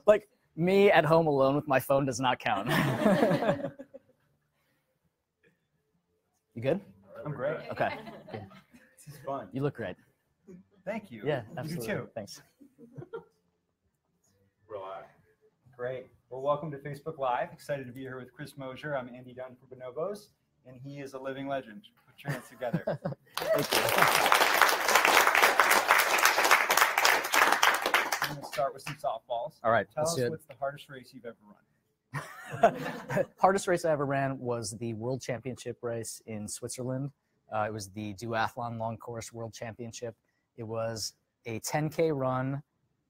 Like, me at home alone with my phone does not count. You good? I'm great. Okay. Good. This is fun. You look great. Thank you. Yeah, absolutely. You too. Thanks. Relax. Great. Well, welcome to Facebook Live. Excited to be here with Chris Mosier. I'm Andy Dunn for Bonobos, and he is a living legend. Put your hands together. Thank you. I'm going to start with some softballs. All right. Tell let's us do it. what's the hardest race you've ever run. Hardest race I ever ran was the World Championship race in Switzerland. It was the Duathlon Long Course World Championship. It was a 10K run,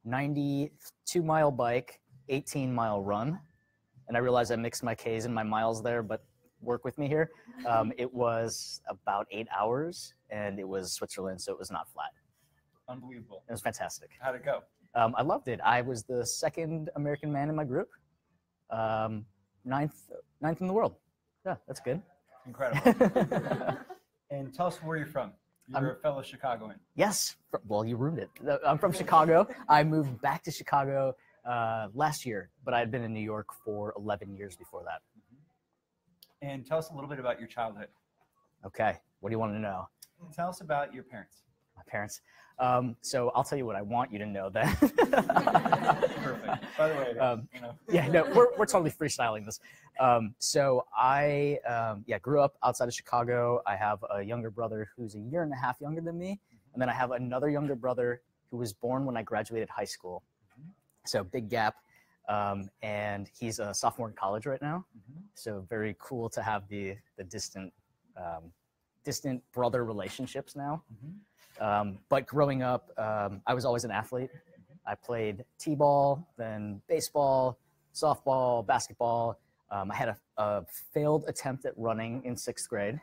92-mile bike, 18-mile run. And I realized I mixed my Ks and my miles there, but work with me here. It was about 8 hours, and it was Switzerland, so it was not flat. Unbelievable. It was fantastic. How'd it go? I loved it. I was the second American man in my group. Ninth in the world. Yeah, that's good. Incredible. And tell us where you're from. You're a fellow Chicagoan. Yes. Well, you ruined it. I'm from Chicago. I moved back to Chicago last year, but I had been in New York for 11 years before that. And tell us a little bit about your childhood. Okay. What do you want to know? Tell us about your parents. My parents. So I'll tell you what I want you to know then. Perfect. By the way, you know. Yeah, no, we're totally freestyling this. So I grew up outside of Chicago. I have a younger brother who's a year and a half younger than me. And then I have another younger brother who was born when I graduated high school. So big gap. And he's a sophomore in college right now. So very cool to have the distant brother relationships now. But growing up, I was always an athlete. I played t-ball, then baseball, softball, basketball. I had a failed attempt at running in 6th grade.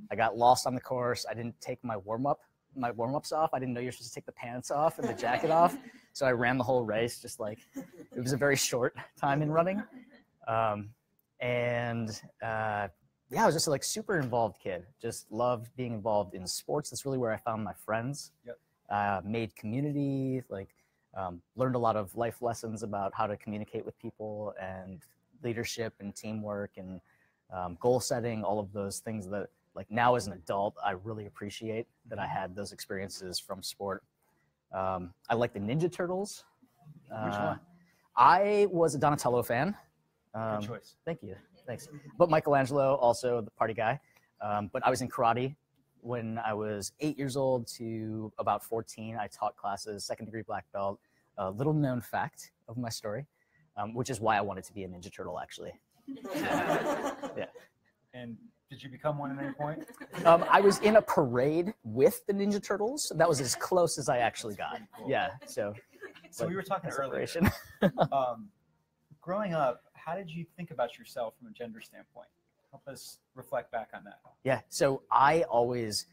I got lost on the course. I didn't take my warm-ups off. I didn't know you're supposed to take the pants off and the jacket off. So I ran the whole race, just like, it was a very short time in running. Yeah, I was just a super involved kid. Just loved being involved in sports. That's really where I found my friends. Yep. Made community, learned a lot of life lessons about how to communicate with people and leadership and teamwork and goal setting, all of those things that now as an adult, I really appreciate that I had those experiences from sport. I like the Ninja Turtles. Which one? I was a Donatello fan. Good choice. Thank you. Thanks. But Michelangelo, also the party guy. But I was in karate when I was 8 years old to about 14. I taught classes, 2nd degree black belt. Little known fact of my story, which is why I wanted to be a Ninja Turtle, actually. Yeah. And did you become one at any point? I was in a parade with the Ninja Turtles. That was as close as I actually got. Cool. Yeah. So we were talking earlier. Growing up, how did you think about yourself from a gender standpoint? Help us reflect back on that. Yeah, so I always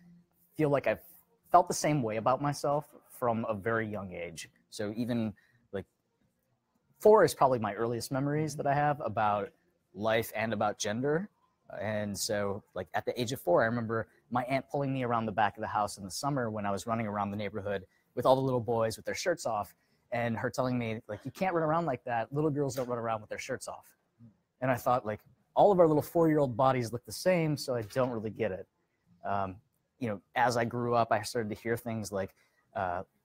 feel like I've felt the same way about myself from a very young age. So even 4 is probably my earliest memories that I have about life and about gender. And so at the age of 4, I remember my aunt pulling me around the back of the house in the summer when I was running around the neighborhood with all the little boys with their shirts off. And her telling me, you can't run around like that. Little girls don't run around with their shirts off. And I thought, all of our little 4-year-old bodies look the same, so I don't really get it. As I grew up, I started to hear things like,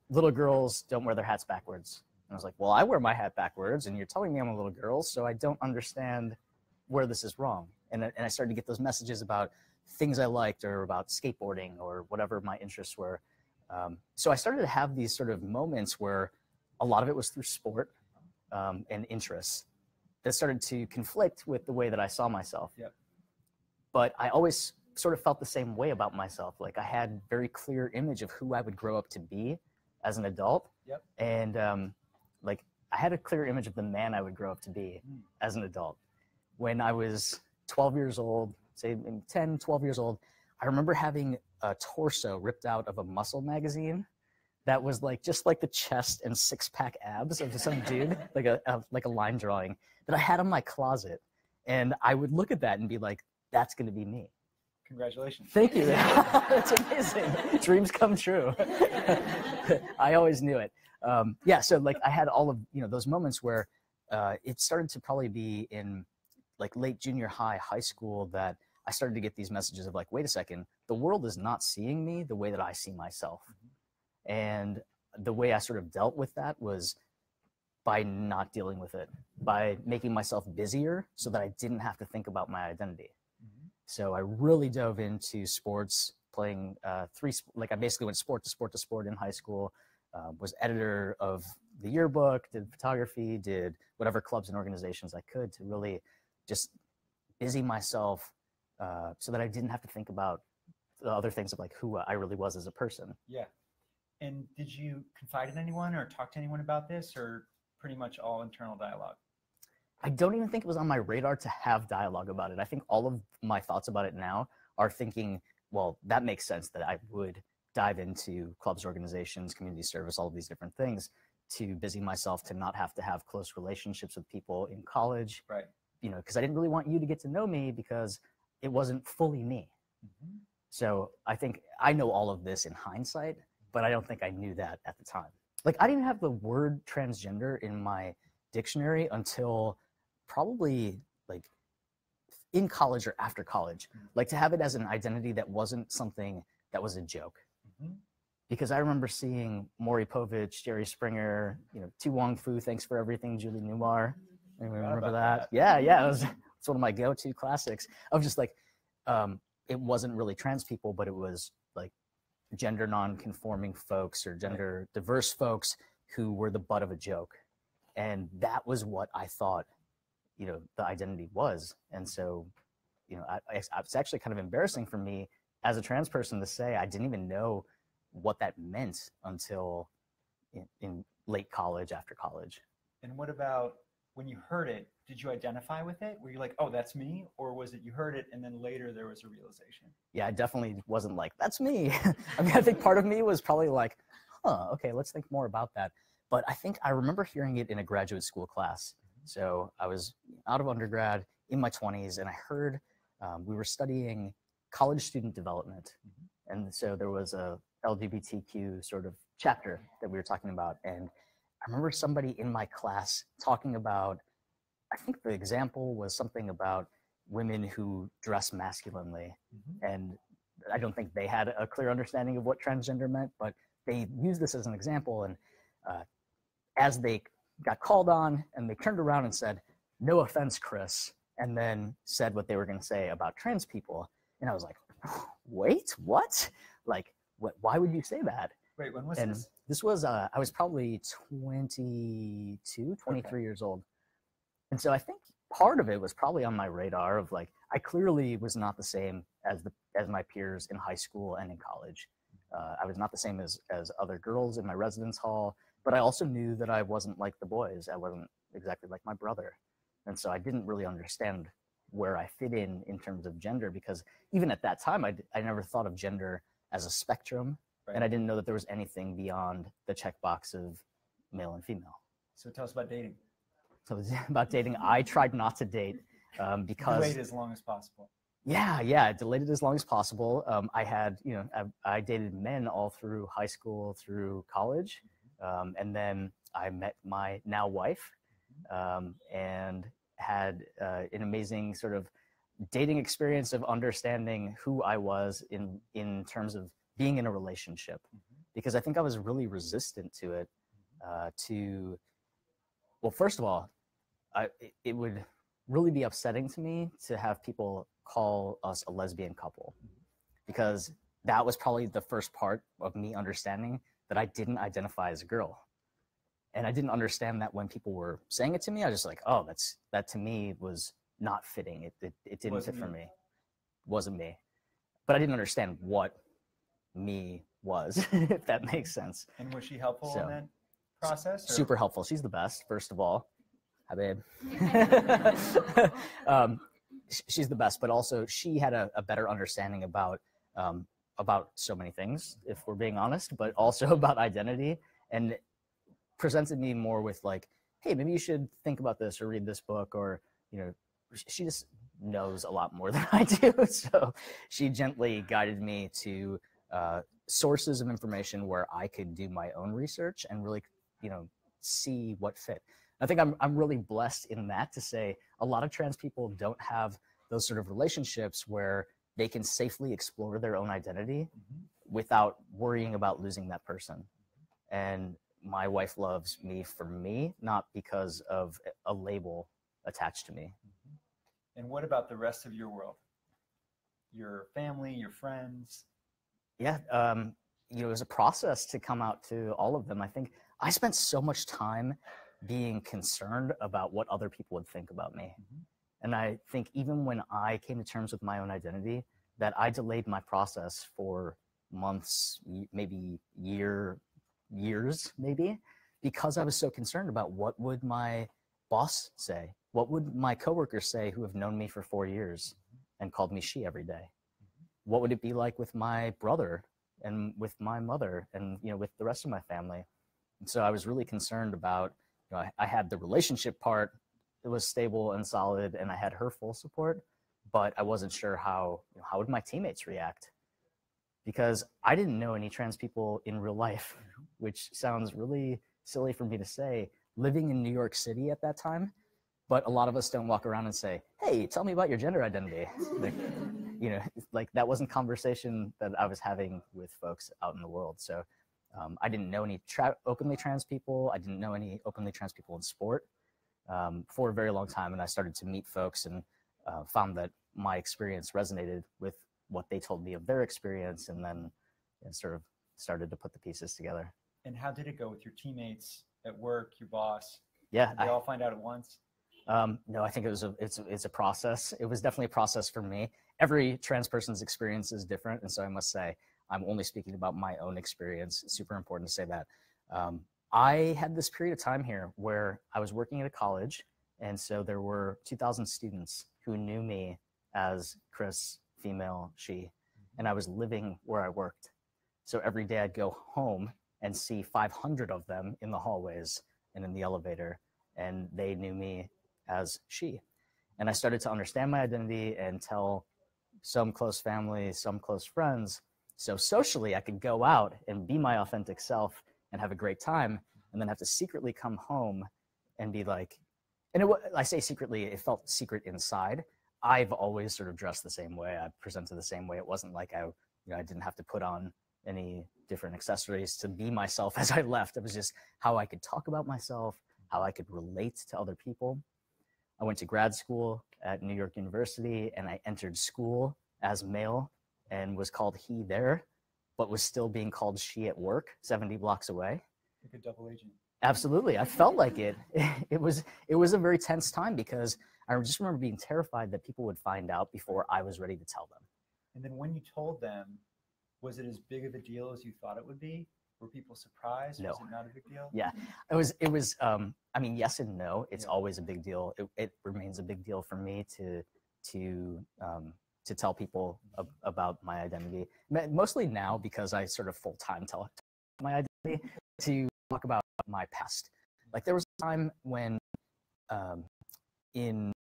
little girls don't wear their hats backwards. And I was like, well, I wear my hat backwards, and you're telling me I'm a little girl, so I don't understand where this is wrong. And I started to get those messages about things I liked or about skateboarding or whatever my interests were. So I started to have these sort of moments where a lot of it was through sport and interests that started to conflict with the way that I saw myself. Yep. But I always sort of felt the same way about myself. I had very clear image of who I would grow up to be as an adult. Yep. And I had a clear image of the man I would grow up to be as an adult. When I was 12 years old, say 10, 12 years old, I remember having a torso ripped out of a muscle magazine that was just the chest and 6-pack abs of some dude, like a line drawing that I had in my closet. And I would look at that and be like, that's going to be me. Congratulations. Thank you. That's amazing. Dreams come true. I always knew it. So I had all of those moments where it started to probably be in like late junior high, high school, that I started to get these messages of like, wait a second, the world is not seeing me the way that I see myself. And the way I sort of dealt with that was by not dealing with it, by making myself busier so that I didn't have to think about my identity. So I really dove into sports, playing I basically went sport to sport to sport in high school, was editor of the yearbook, did photography, did whatever clubs and organizations I could to really just busy myself so that I didn't have to think about the other things of like who I really was as a person. Yeah. And did you confide in anyone or talk to anyone about this, or pretty much all internal dialogue? I don't even think it was on my radar to have dialogue about it. I think all of my thoughts about it now are thinking, well, that makes sense that I would dive into clubs, organizations, community service, all of these different things to busy myself to not have to have close relationships with people in college. Right. You know, because I didn't really want you to get to know me because it wasn't fully me. So I think I know all of this in hindsight, but I don't think I knew that at the time. Like, I didn't have the word transgender in my dictionary until probably like in college or after college. Like, to have it as an identity that wasn't something that was a joke. Because I remember seeing Maury Povich, Jerry Springer, you know, Tu Wong Fu, Thanks for Everything, Julie Newmar. Anyone remember that? Yeah, it's one of my go-to classics of just like, it wasn't really trans people, but it was like gender non-conforming folks or gender diverse folks who were the butt of a joke. And that was what I thought, you know, the identity was. And so, you know, it's actually kind of embarrassing for me as a trans person to say I didn't even know what that meant until in late college, after college. And what about when you heard it, did you identify with it? Were you like, oh, that's me? Or was it you heard it and then later there was a realization? Yeah, I definitely wasn't like, that's me. I mean, I think part of me was probably like, okay, let's think more about that. But I think I remember hearing it in a graduate school class. So I was out of undergrad in my 20s, and I heard we were studying college student development. And so there was a LGBTQ sort of chapter that we were talking about. And I remember somebody in my class talking about, I think the example was something about women who dress masculinely. And I don't think they had a clear understanding of what transgender meant, but they used this as an example. And as they got called on and they turned around and said, "No offense, Chris," and then said what they were going to say about trans people. And I was like, wait, what? Like, why would you say that? Wait, when was this? This was, I was probably 22, 23 years old. And so I think part of it was probably on my radar of like, I clearly was not the same as my peers in high school and in college. I was not the same as other girls in my residence hall, but I also knew that I wasn't like the boys. I wasn't exactly like my brother. And so I didn't really understand where I fit in terms of gender, because even at that time, I never thought of gender as a spectrum. Right. And I didn't know that there was anything beyond the checkbox of male and female. So tell us about dating. So about dating, I tried not to date because— Delayed as long as possible. Yeah, delayed it as long as possible. I had, you know, I dated men all through high school, through college. And then I met my now wife and had an amazing sort of dating experience of understanding who I was in terms of being in a relationship, because I think I was really resistant to it. Well, first of all, it would really be upsetting to me to have people call us a lesbian couple, because that was probably the first part of me understanding that I didn't identify as a girl. And I didn't understand that when people were saying it to me. I was just like, oh, that to me was not fitting. It didn't fit for me. It wasn't me. But I didn't understand what me was, if that makes sense. And was she helpful in that process? Or? Super helpful. She's the best, first of all. Hi, babe. She's the best, but also she had a better understanding about so many things, if we're being honest, but also about identity, and presented me more with like, hey, maybe you should think about this or read this book, or, you know, she just knows a lot more than I do. So she gently guided me to sources of information where I could do my own research and really, you know, see what fit. I think I'm really blessed in that, to say a lot of trans people don't have those sort of relationships where they can safely explore their own identity without worrying about losing that person. And my wife loves me for me, not because of a label attached to me. And what about the rest of your world? Your family, your friends? Yeah, you know, it was a process to come out to all of them. I think I spent so much time being concerned about what other people would think about me. And I think even when I came to terms with my own identity, that I delayed my process for months, maybe years, maybe, because I was so concerned about what would my boss say? What would my coworkers say who have known me for 4 years and called me she every day? What would it be like with my brother and with my mother and, you know, with the rest of my family? And so I was really concerned about, you know, I had the relationship part, it was stable and solid, and I had her full support, but I wasn't sure how would my teammates react, because I didn't know any trans people in real life, which sounds really silly for me to say, living in New York City at that time. But a lot of us don't walk around and say, hey, tell me about your gender identity. Like, you know, like that wasn't conversation that I was having with folks out in the world. So I didn't know any openly trans people. I didn't know any openly trans people in sport for a very long time. And I started to meet folks and found that my experience resonated with what they told me of their experience, and then sort of started to put the pieces together. And how did it go with your teammates at work, your boss? Yeah. Did they all find out at once? No, I think it's a process. It was definitely a process for me. Every trans person's experience is different. And so I must say, I'm only speaking about my own experience. It's super important to say that. I had this period of time here where I was working at a college. And so there were 2,000 students who knew me as Chris, female, she, and I was living where I worked. So every day I'd go home and see 500 of them in the hallways and in the elevator, and they knew me as she. And I started to understand my identity and tell some close family, some close friends. So socially, I could go out and be my authentic self and have a great time, and then have to secretly come home and be like, and I say secretly, it felt secret inside. I've always sort of dressed the same way. I presented the same way. It wasn't like I didn't have to put on any different accessories to be myself as I left. It was just how I could talk about myself, how I could relate to other people. I went to grad school at New York University, and I entered school as male and was called he there, but was still being called she at work 70 blocks away. Like a double agent. Absolutely. I felt like it. It was a very tense time, because I just remember being terrified that people would find out before I was ready to tell them. And then when you told them, was it as big of a deal as you thought it would be? Were people surprised? No. Was it not a big deal? Yeah, it was, I mean, yes and no. It's always a big deal. It remains a big deal for me to tell people about my identity. Mostly now, because I sort of full-time tell my identity, to talk about my past. Like there was a time when in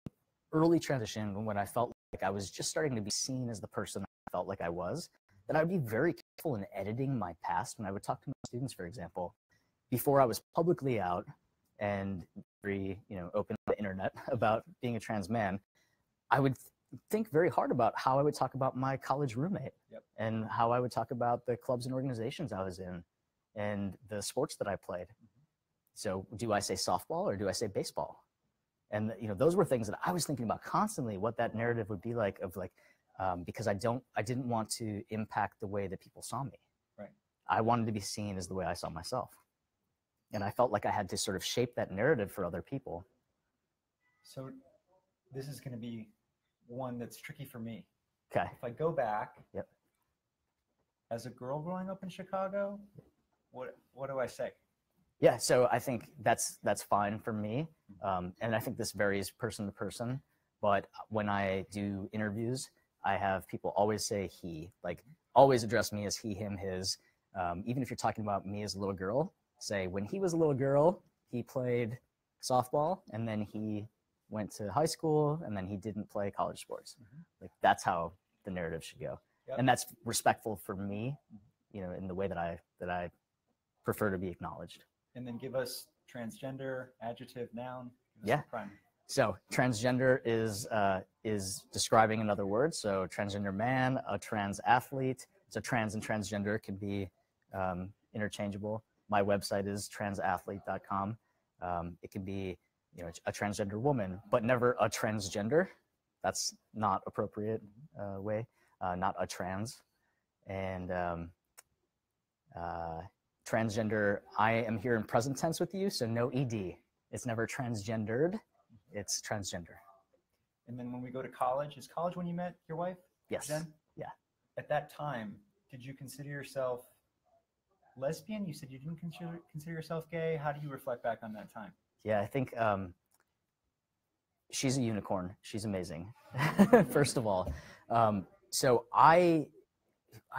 early transition, when I felt like I was just starting to be seen as the person I felt like I was, that I would be very careful in editing my past. When I would talk to my students, for example, before I was publicly out and very, open to the internet about being a trans man, I would think very hard about how I would talk about my college roommate and how I would talk about the clubs and organizations I was in and the sports that I played. So do I say softball or do I say baseball? And those were things that I was thinking about constantly, what that narrative would be like, because I didn't want to impact the way that people saw me. Right. I wanted to be seen as the way I saw myself. And I felt like I had to sort of shape that narrative for other people. So this is going to be one that's tricky for me. Okay. If I go back, Yep. As a girl growing up in Chicago, what do I say? Yeah, so I think that's fine for me. And I think this varies person to person. But when I do interviews, I have people always say he, like always address me as he, him, his. Even if you're talking about me as a little girl, say when he was a little girl, he played softball, and then he went to high school, and then he didn't play college sports. Like that's how the narrative should go. Yep. And that's respectful for me, in the way that I prefer to be acknowledged. And then give us transgender, adjective, noun. Yeah. So transgender is describing another word. So transgender man, a trans athlete. So trans and transgender can be interchangeable. My website is transathlete.com. It can be, you know, a transgender woman, but never a transgender. That's not appropriate way. Not a trans. And transgender, I am here in present tense with you, so no ed. It's never transgendered. It's transgender. And then when we go to college, is college when you met your wife? Yes. Jen? Yeah. At that time, did you consider yourself lesbian? You said you didn't consider yourself gay. How do you reflect back on that time? Yeah, I think she's a unicorn. She's amazing, first of all. So I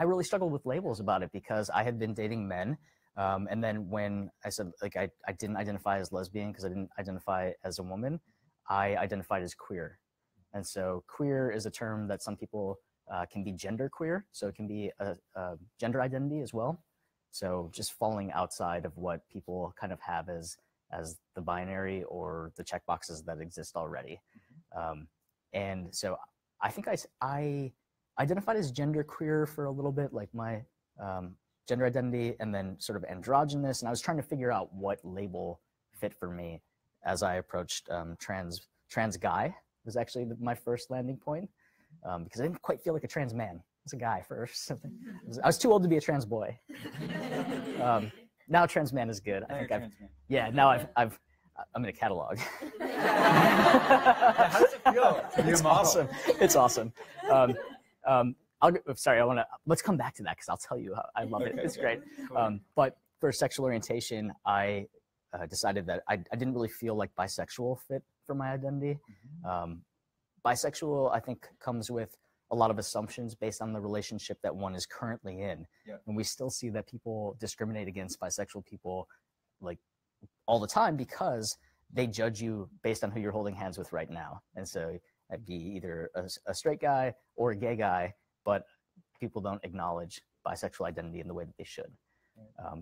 really struggled with labels about it because I had been dating men. And then when I said, like, I didn't identify as lesbian because I didn't identify as a woman, I identified as queer. And so queer is a term that some people can be gender queer. So it can be a gender identity as well. So just falling outside of what people kind of have as the binary or the checkboxes that exist already. And so I think I identified as gender queer for a little bit, like my gender identity, and then sort of androgynous. And I was trying to figure out what label fit for me as I approached trans guy was actually my first landing point, because I didn't quite feel like a trans man. I was a guy first. I was too old to be a trans boy. Now trans man is good. I think yeah, now I'm in a catalog. How does it feel to be a model? Awesome. It's awesome. Sorry, let's come back to that because I'll tell you how I love it. It's great. Cool. But for sexual orientation, I decided that I didn't really feel like bisexual fit for my identity. Bisexual, I think, comes with a lot of assumptions based on the relationship that one is currently in. Yep. And we still see that people discriminate against bisexual people like all the time because they judge you based on who you're holding hands with right now. And so that'd be either a straight guy or a gay guy, but people don't acknowledge bisexual identity in the way that they should.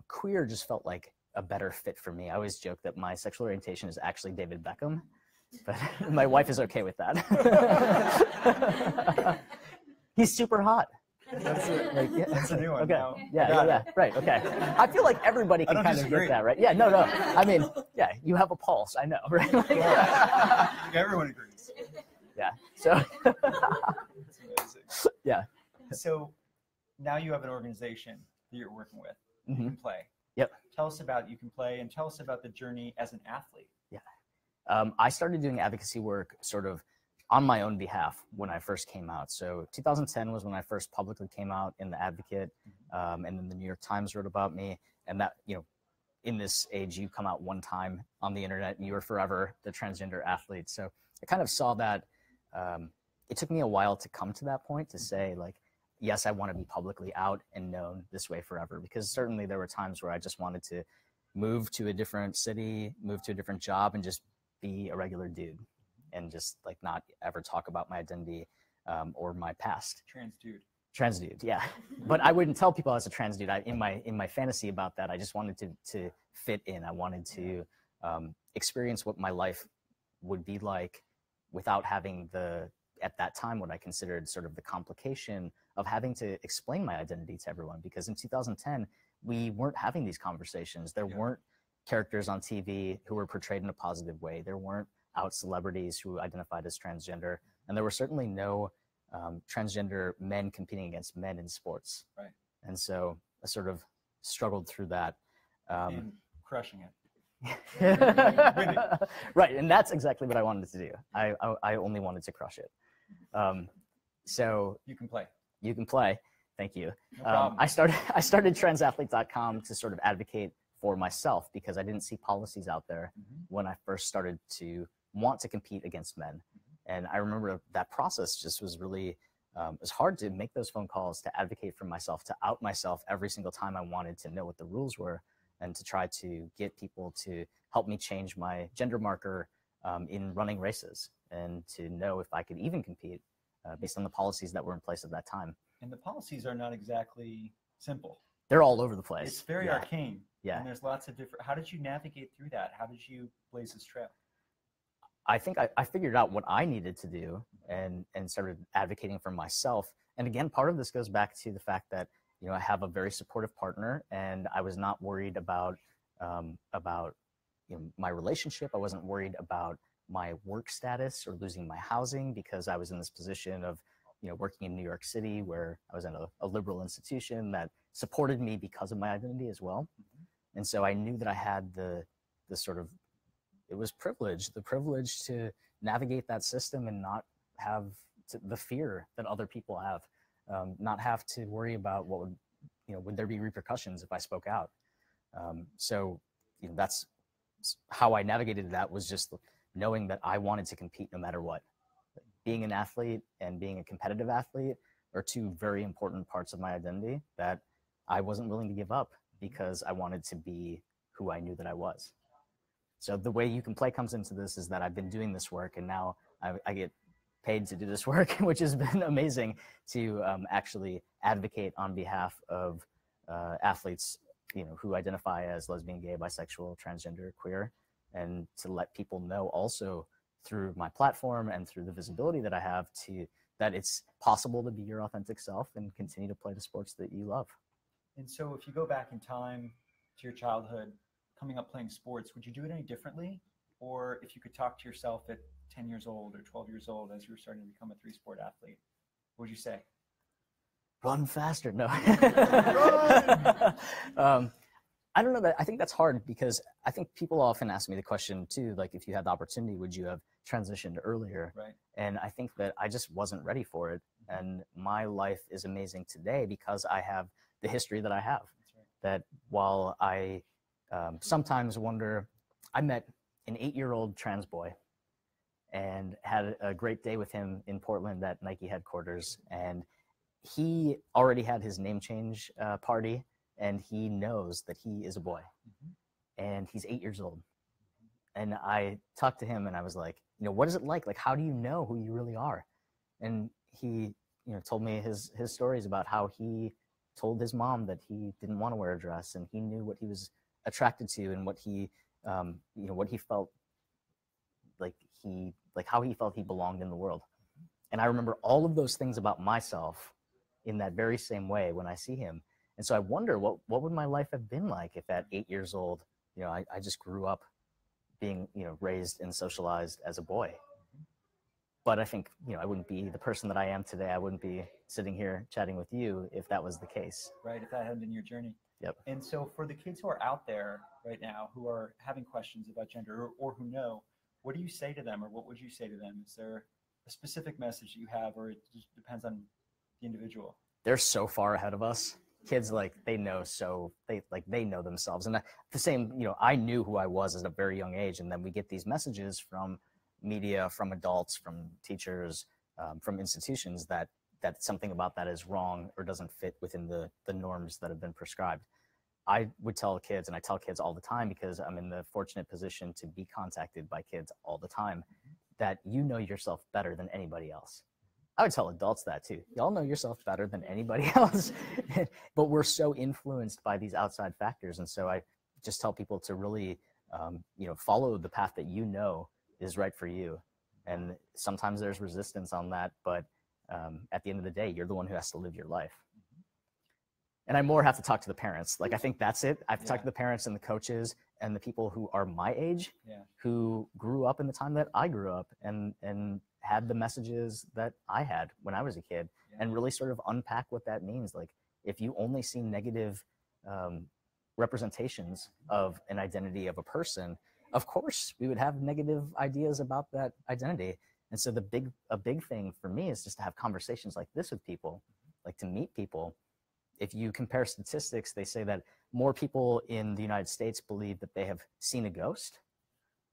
Queer just felt like a better fit for me. I always joke that my sexual orientation is actually David Beckham, but my wife is okay with that. He's super hot. That's a new one. Okay. Now. Yeah. Right. Okay. I feel like everybody can kind of get that, right? Yeah. No. I mean, yeah. You have a pulse. I know, right? Like, I think everyone agrees. Yeah. So. That's amazing. Yeah. So now you have an organization that you're working with. Mm-hmm. You Can Play. Yep. Tell us about You Can Play, and tell us about the journey as an athlete. Yeah. I started doing advocacy work sort of on my own behalf when I first came out. So 2010 was when I first publicly came out in The Advocate, and then the New York Times wrote about me. And that, you know, in this age, you come out one time on the internet and you are forever the transgender athlete. So I kind of saw that. It took me a while to come to that point to say, like, yes, I want to be publicly out and known this way forever, because certainly there were times where I just wanted to move to a different city, move to a different job, and just be a regular dude and just like not ever talk about my identity or my past. Trans dude, yeah. But I wouldn't tell people I was a trans dude. In my fantasy about that, I just wanted to fit in. I wanted to experience what my life would be like without having at that time, what I considered sort of the complication of having to explain my identity to everyone. Because in 2010, we weren't having these conversations. There weren't characters on TV who were portrayed in a positive way. There weren't out celebrities who identified as transgender. And there were certainly no transgender men competing against men in sports. Right. And so I sort of struggled through that. And crushing it. Right, and that's exactly what I wanted to do. I only wanted to crush it. So You Can Play. You Can Play. Thank you. No I started transathlete.com to sort of advocate for myself because I didn't see policies out there when I first started to want to compete against men. And I remember that process just was really, it was hard to make those phone calls, to advocate for myself, to out myself every single time I wanted to know what the rules were, and to try to get people to help me change my gender marker in running races, and to know if I could even compete based on the policies that were in place at that time. And the policies are not exactly simple. They're all over the place. It's very arcane. Yeah. And there's lots of different, how did you navigate through that? How did you blaze this trail? I think I figured out what I needed to do and started advocating for myself. And again, part of this goes back to the fact that, you know, I have a very supportive partner, and I was not worried about you know, my relationship. I wasn't worried about my work status or losing my housing, because I was in this position of, you know, working in New York City, where I was in a liberal institution that supported me because of my identity as well. And so I knew that I had the sort of, it was the privilege to navigate that system and not have the fear that other people have, not have to worry about what would, you know, would there be repercussions if I spoke out. So, you know, that's how I navigated that, was just knowing that I wanted to compete no matter what. Being an athlete and being a competitive athlete are two very important parts of my identity that I wasn't willing to give up, because I wanted to be who I knew that I was. So the way You Can Play comes into this is that I've been doing this work, and now I get paid to do this work, which has been amazing, to actually advocate on behalf of athletes, you know, who identify as lesbian, gay, bisexual, transgender, queer, and to let people know also through my platform and through the visibility that I have that it's possible to be your authentic self and continue to play the sports that you love. And so if you go back in time to your childhood, coming up playing sports, would you do it any differently? Or if you could talk to yourself at 10 years old or 12 years old as you were starting to become a 3-sport athlete, what would you say? Run faster. No. I don't know. That I think that's hard, because I think people often ask me the question too, like, if you had the opportunity, would you have transitioned earlier? Right. And I think that I just wasn't ready for it. And my life is amazing today because I have the history that I have. That's right. That while I sometimes wonder, I met an 8-year-old trans boy and had a great day with him in Portland at Nike headquarters. And he already had his name change party, and he knows that he is a boy. And he's 8 years old. And I talked to him and I was like, you know, what is it like? Like, how do you know who you really are? And he, you know, told me his stories about how he told his mom that he didn't want to wear a dress, and he knew what he was attracted to and what he, you know, what he felt like how he felt he belonged in the world. And I remember all of those things about myself in that very same way when I see him. And so I wonder, what would my life have been like if at 8 years old, you know, I just grew up being, you know, raised and socialized as a boy. But I think, you know, I wouldn't be the person that I am today. I wouldn't be sitting here chatting with you if that was the case. Right, if that hadn't been your journey. Yep. And so for the kids who are out there right now who are having questions about gender, or who know, what do you say to them, or what would you say to them? Is there a specific message that you have, or it just depends on the individual? They're so far ahead of us. Kids, like, they know themselves. And the same, you know, I knew who I was at a very young age, and then we get these messages from media, from adults, from teachers, from institutions that something about that is wrong or doesn't fit within the norms that have been prescribed. I would tell kids, and I tell kids all the time, because I'm in the fortunate position to be contacted by kids all the time, that you know yourself better than anybody else. I would tell adults that too. Y'all know yourself better than anybody else. But we're so influenced by these outside factors. And so I just tell people to really, you know, follow the path that you know is right for you. And sometimes there's resistance on that, but at the end of the day, you're the one who has to live your life. And I more have to talk to the parents. Like, I think that's it. I have to talk to the parents and the coaches and the people who are my age, who grew up in the time that I grew up and had the messages that I had when I was a kid, and really sort of unpack what that means. Like, if you only see negative representations of an identity of a person, of course we would have negative ideas about that identity. And so a big thing for me is just to have conversations like this with people, like to meet people. If you compare statistics, they say that more people in the United States believe that they have seen a ghost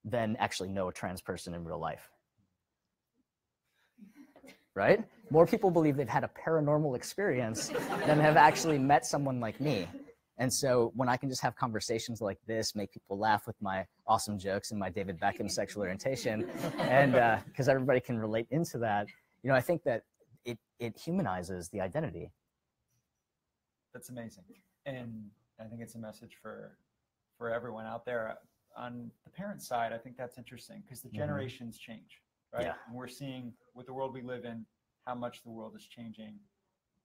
than actually know a trans person in real life. Right? More people believe they've had a paranormal experience than have actually met someone like me. And so when I can just have conversations like this, make people laugh with my awesome jokes and my David Beckham sexual orientation, and because everybody can relate into that, you know, I think that it humanizes the identity. That's amazing. And I think it's a message for for everyone out there. On the parent side, I think that's interesting because the generations change, right? Yeah. And we're seeing with the world we live in, how much the world is changing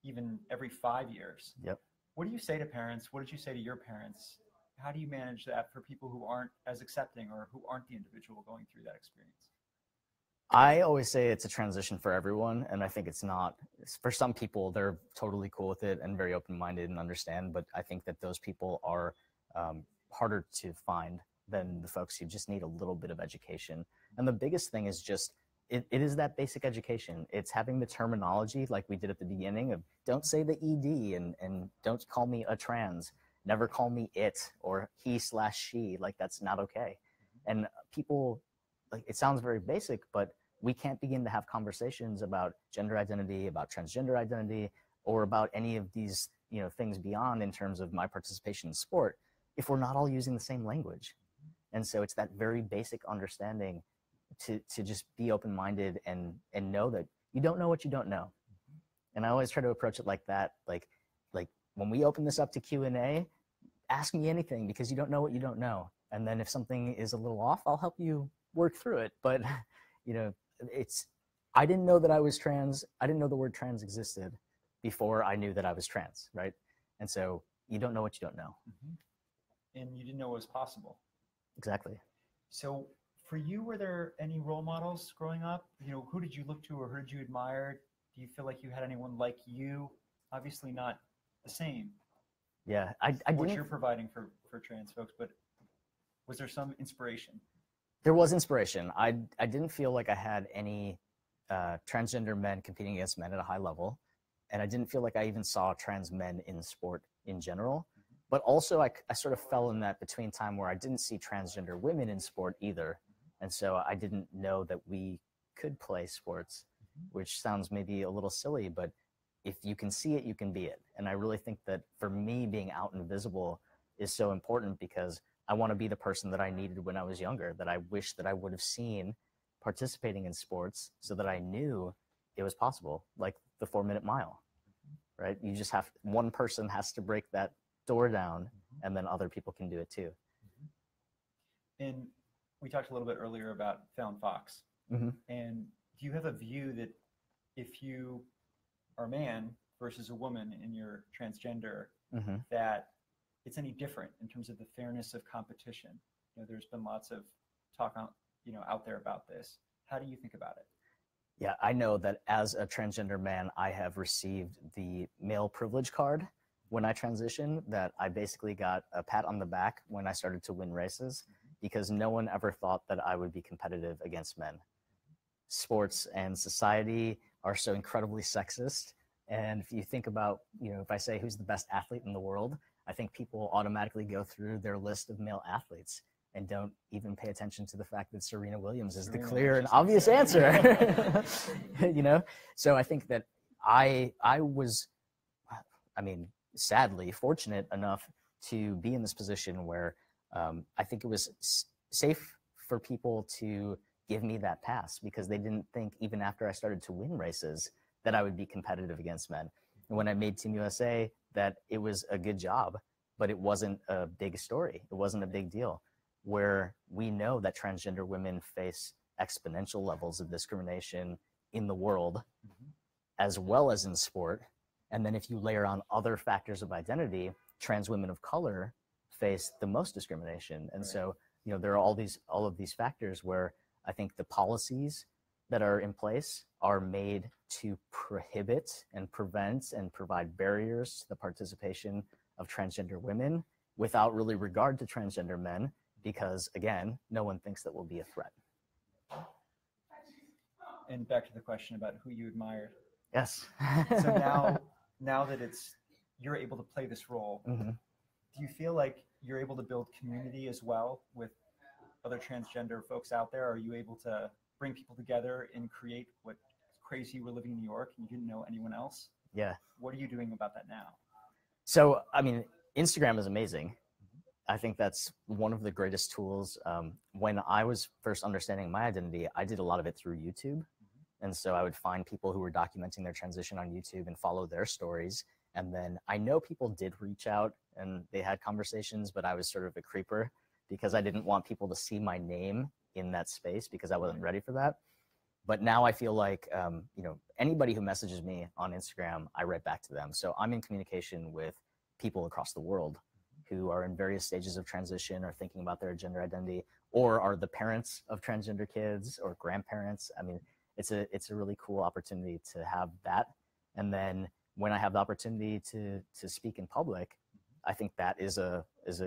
even every 5 years. Yep. What do you say to parents? What did you say to your parents? How do you manage that for people who aren't as accepting or who aren't the individual going through that experience? I always say it's a transition for everyone, and I think it's not. For some people, they're totally cool with it and very open-minded and understand, but I think that those people are harder to find than the folks who just need a little bit of education. And the biggest thing is just, it is that basic education. It's having the terminology like we did at the beginning of don't say the ED and don't call me a trans. Never call me it or he/she. Like, that's not okay. And people, like, it sounds very basic, but we can't begin to have conversations about gender identity, about transgender identity, or about any of these, things beyond in terms of my participation in sport if we're not all using the same language. And so it's that very basic understanding to just be open-minded and know that you don't know what you don't know. And I always try to approach it like that. Like when we open this up to Q&A, ask me anything because you don't know what you don't know. And then if something is a little off, I'll help you work through it. But, I didn't know that I was trans. I didn't know the word trans existed before I knew that I was trans, right? And so you don't know what you don't know. And you didn't know it was possible. Exactly. So for you, were there any role models growing up? Who did you look to or who did you admire? Do you feel like you had anyone like you? Obviously not the same. Yeah, what you're providing for trans folks, but was there some inspiration? There was inspiration. I didn't feel like I had any transgender men competing against men at a high level, and I didn't feel like I even saw trans men in sport in general. But also, I sort of fell in that between time where I didn't see transgender women in sport either, and so I didn't know that we could play sports, which sounds maybe a little silly, but if you can see it, you can be it. And I really think that for me, being out and visible is so important because I want to be the person that I needed when I was younger, that I wish that I would have seen participating in sports so that I knew it was possible, like the 4-minute mile, right? You just have, one person has to break that door down and then other people can do it too. And we talked a little bit earlier about Fallon Fox. And do you have a view that if you are a man versus a woman and you're transgender, that it's any different in terms of the fairness of competition? There's been lots of talk out there about this. How do you think about it? Yeah, I know that as a transgender man, I have received the male privilege card when I transitioned, that I basically got a pat on the back when I started to win races because no one ever thought that I would be competitive against men. Sports and society are so incredibly sexist. And if you think about, if I say who's the best athlete in the world, I think people automatically go through their list of male athletes and don't even pay attention to the fact that Serena Williams is the clear and obvious answer. So I think that I was, sadly fortunate enough to be in this position where I think it was safe for people to give me that pass because they didn't think, even after I started to win races, that I would be competitive against men. And when I made Team USA, that it was a good job, but it wasn't a big story. It wasn't a big deal. Where we know that transgender women face exponential levels of discrimination in the world, as well as in sport. And then if you layer on other factors of identity, trans women of color face the most discrimination. And so, there are all of these factors where I think the policies that are in place are made to prohibit and prevent and provide barriers to the participation of transgender women without really regard to transgender men, because again, no one thinks that will be a threat. And back to the question about who you admired. Yes. So now that you're able to play this role, do you feel like you're able to build community as well with other transgender folks out there? Are you able to bring people together and create what crazy we're living in New York and you didn't know anyone else? Yeah. What are you doing about that now? So, Instagram is amazing. I think that's one of the greatest tools. When I was first understanding my identity, I did a lot of it through YouTube. And so I would find people who were documenting their transition on YouTube and follow their stories And then I know people did reach out and they had conversations, but I was sort of a creeper because I didn't want people to see my name in that space because I wasn't ready for that. But now I feel like, anybody who messages me on Instagram, I write back to them. So I'm in communication with people across the world who are in various stages of transition or thinking about their gender identity, or are the parents of transgender kids or grandparents. I mean, it's a really cool opportunity to have that. And then when I have the opportunity to speak in public, I think that is a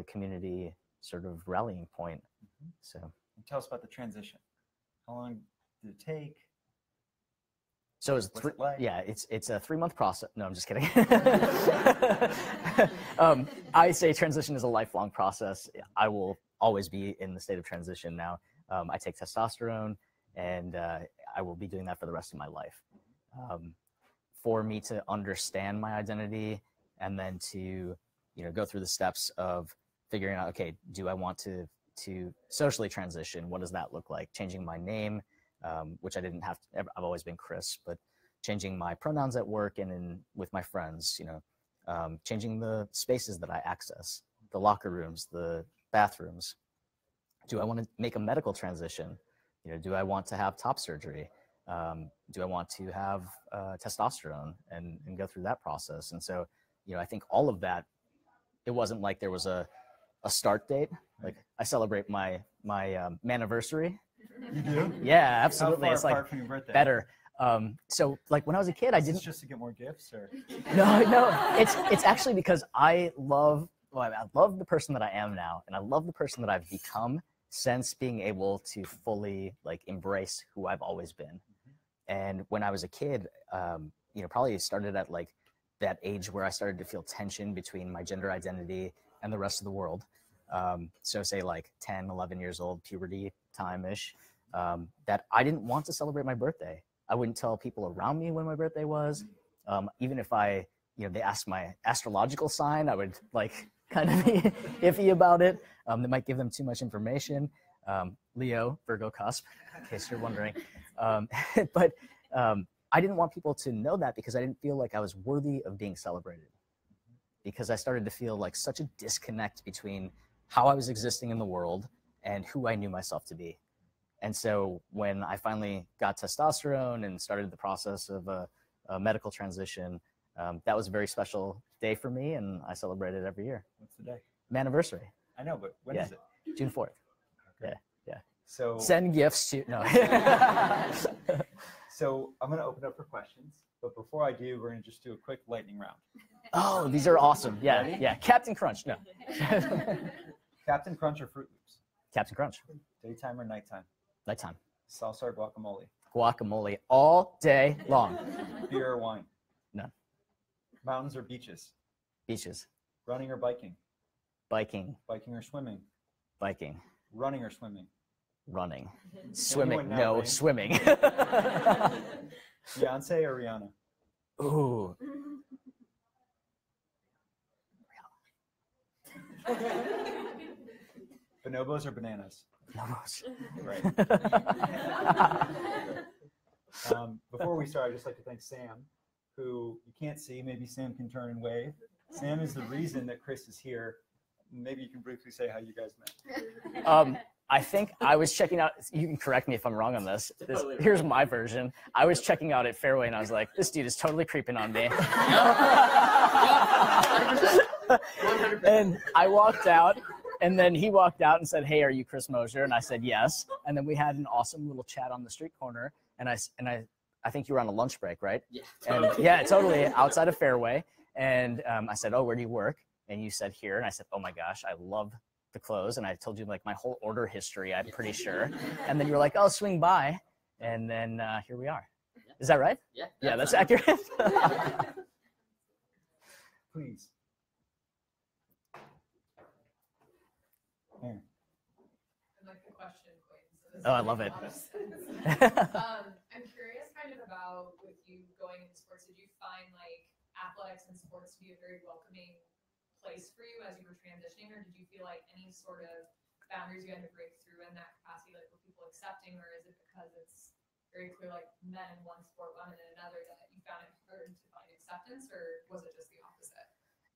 community sort of rallying point. So And tell us about the transition. How long did it take? So it's What's it like? Yeah, it's a 3-month process. No, I'm just kidding. I say transition is a lifelong process. I will always be in the state of transition now. I take testosterone, and I will be doing that for the rest of my life. For me to understand my identity and then to go through the steps of figuring out, okay, do I want to socially transition? What does that look like? Changing my name, which I didn't have to, I've always been Chris, but changing my pronouns at work and with my friends, changing the spaces that I access, the locker rooms, the bathrooms. Do I want to make a medical transition? Do I want to have top surgery? Do I want to have testosterone and go through that process? And so, I think all of that, it wasn't like there was a start date. Like I celebrate my maniversary. You do? Yeah, absolutely. How It's far like apart from your birthday? better. So like when I was a kid, I Is this didn't. just to get more gifts, or? No. It's actually because I love the person that I am now, and I love the person that I've become since being able to fully like embrace who I've always been. And when I was a kid, probably started at like that age where I started to feel tension between my gender identity and the rest of the world. So say like 10, 11 years old, puberty time-ish, that I didn't want to celebrate my birthday. I wouldn't tell people around me when my birthday was. Even if they asked my astrological sign, I would like kind of be iffy about it. They might give them too much information. Leo, Virgo cusp, in case you're wondering. But I didn't want people to know that because I didn't feel like I was worthy of being celebrated. Because I started to feel like such a disconnect between how I was existing in the world and who I knew myself to be. And so when I finally got testosterone and started the process of a medical transition, that was a very special day for me, and I celebrate it every year. What's the day? My anniversary. I know, but when is it? June 4th. Okay. Yeah. So Send gifts to, no. So I'm going to open up for questions, but before I do, we're going to just do a quick lightning round. Oh, these are awesome. Yeah, Ready? yeah. Captain Crunch, no. Captain Crunch or Fruit Loops? Captain Crunch, Daytime or nighttime? nighttime. Salsa or guacamole? Guacamole all day long. Beer or wine? None. Mountains or beaches? Beaches. Running or biking? Biking. Biking or swimming? Biking. Running or swimming? Running. Swimming. Anyone now, No, right? swimming. Beyonce or Rihanna? Ooh. Bonobos or bananas? Almost. Right. Before we start, I'd just like to thank Sam, who you can't see. Maybe Sam can turn and wave. Sam is the reason that Chris is here. Maybe you can briefly say how you guys met. I think I was checking out, you can correct me if I'm wrong on this. Here's my version. I was checking out at Fairway and I was like, this dude is totally creeping on me. And I walked out, and then he walked out and said, hey, are you Chris Mosier? And I said, yes. And then we had an awesome little chat on the street corner. And I think you were on a lunch break, right? Yeah. And yeah, totally, outside of Fairway. And I said, oh, where do you work? And you said here. And I said, oh my gosh, I love the clothes. And I told you like my whole order history, I'm pretty sure. And then you were like, oh, swing by. And then here we are. Is that right? Yeah. Yeah, that's accurate. Please. Here. I like the question queen. So this Oh, I makes love a it. lot of sense. I'm curious kind of about with you going into sports, did you find like athletics and sports to be a very welcoming place for you as you were transitioning, or did you feel like any sort of boundaries you had to break through in that capacity? Like were people accepting, or is it because it's very clear, like men in one sport, women in another, that you found it hard to find acceptance, or was it just the opposite?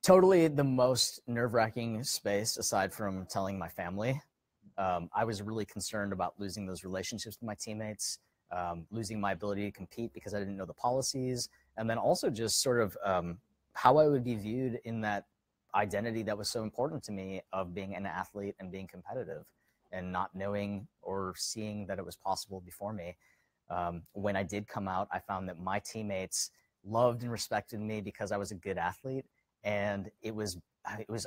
Totally the most nerve-wracking space aside from telling my family. I was really concerned about losing those relationships with my teammates, losing my ability to compete because I didn't know the policies, and then also just sort of how I would be viewed in that identity that was so important to me of being an athlete and being competitive, and not knowing or seeing that it was possible before me. When I did come out, I found that my teammates loved and respected me because I was a good athlete, and it was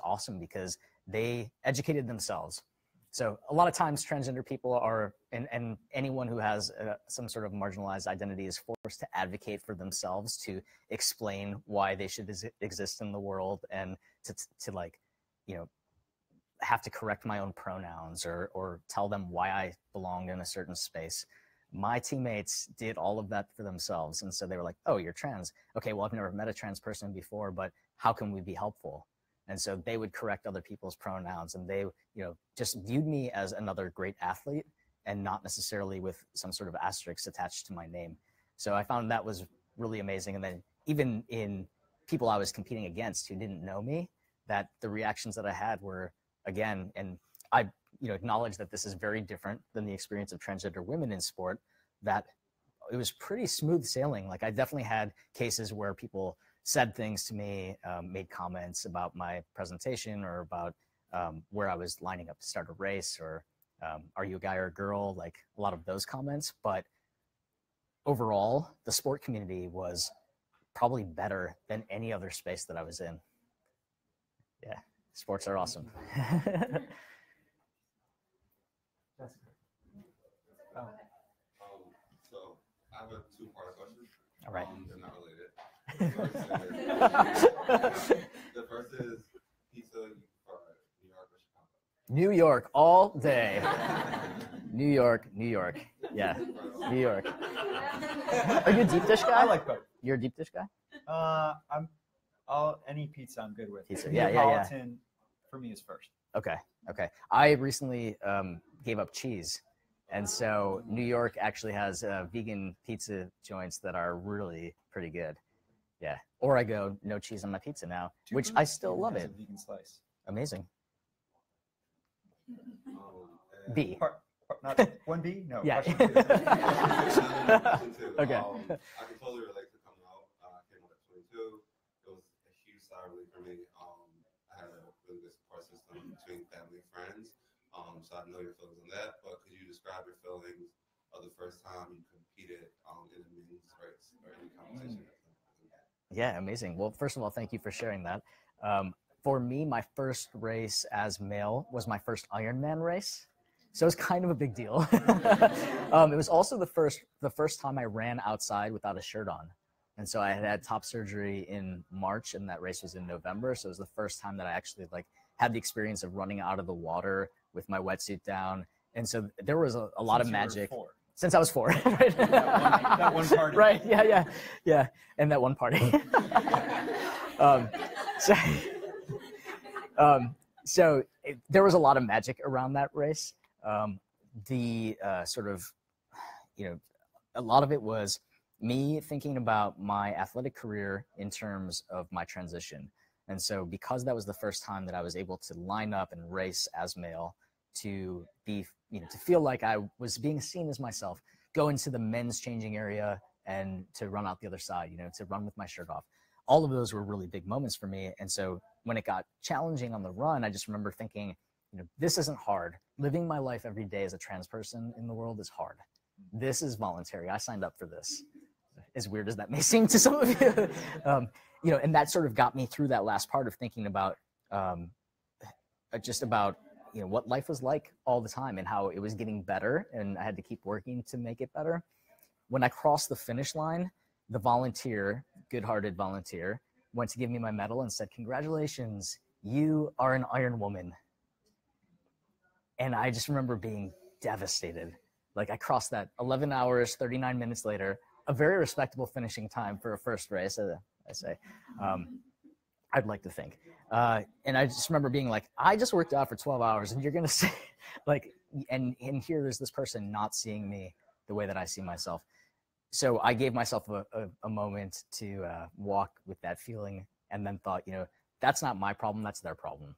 awesome because they educated themselves. So a lot of times transgender people are, and anyone who has some sort of marginalized identity is forced to advocate for themselves, to explain why they should exist in the world, and to like, you know, have to correct my own pronouns or tell them why I belonged in a certain space. My teammates did all of that for themselves. And so they were like, oh, you're trans. Okay, well, I've never met a trans person before, but how can we be helpful? And so they would correct other people's pronouns, and they, you know, just viewed me as another great athlete and not necessarily with some sort of asterisk attached to my name. So I found that was really amazing. And then even in people I was competing against who didn't know me, that the reactions that I had were, again, and I, you know, acknowledge that this is very different than the experience of transgender women in sport, that it was pretty smooth sailing. Like I definitely had cases where people said things to me, made comments about my presentation or about where I was lining up to start a race, or are you a guy or a girl? Like a lot of those comments. But overall, the sport community was probably better than any other space that I was in. Yeah, sports are awesome. So I have a two-part question. All right. They're not related. The first is pizza for New York or Chicago? New York all day. New York, New York. Yeah, New York. Are you a deep dish guy? I like both. You're a deep dish guy? Any pizza I'm good with. Pizza, Neapolitan for me is first. Okay, okay. I recently gave up cheese. And so New York actually has vegan pizza joints that are really pretty good. Yeah. Or I go no cheese on my pizza now, which I still love it. Vegan slice. Amazing. And B. Not 1B? No. Yeah. Question two. question two. Okay. I can totally relate to coming out. I came out at 22. It was a huge sigh of relief for me. I had a really good support system between family and friends. So I know your feelings on that, but could you describe your feelings of the first time you competed in a men's race or any competition? Yeah, amazing. Well, first of all, thank you for sharing that. For me, my first race as male was my first Ironman race. So it was kind of a big deal. It was also the first time I ran outside without a shirt on. And so I had top surgery in March, and that race was in November. So it was the first time that I actually had the experience of running out of the water with my wetsuit down. And so there was a lot of magic. Since I was 4. Right? that one party. Right, yeah. And that one party. There was a lot of magic around that race. Sort of, you know, a lot of it was me thinking about my athletic career in terms of my transition. And so because that was the first time that I was able to line up and race as male, to be, you know, to feel like I was being seen as myself, go into the men's changing area and to run out the other side, you know, to run with my shirt off. All of those were really big moments for me. And so when it got challenging on the run, I just remember thinking, you know, this isn't hard. Living my life every day as a trans person in the world is hard. This is voluntary. I signed up for this. As weird as that may seem to some of you. You know, and that sort of got me through that last part of thinking about just about, you know, what life was like all the time and how it was getting better, and I had to keep working to make it better. When I crossed the finish line, the volunteer, good-hearted volunteer, went to give me my medal and said, "Congratulations, you are an Iron Woman." And I just remember being devastated. Like I crossed that 11 hours, 39 minutes later, a very respectable finishing time for a first race, I say. I'd like to think. And I just remember being like, I just worked out for 12 hours and you're going to say, like, and here there's this person not seeing me the way that I see myself. So I gave myself a moment to walk with that feeling, and then thought, that's not my problem, that's their problem.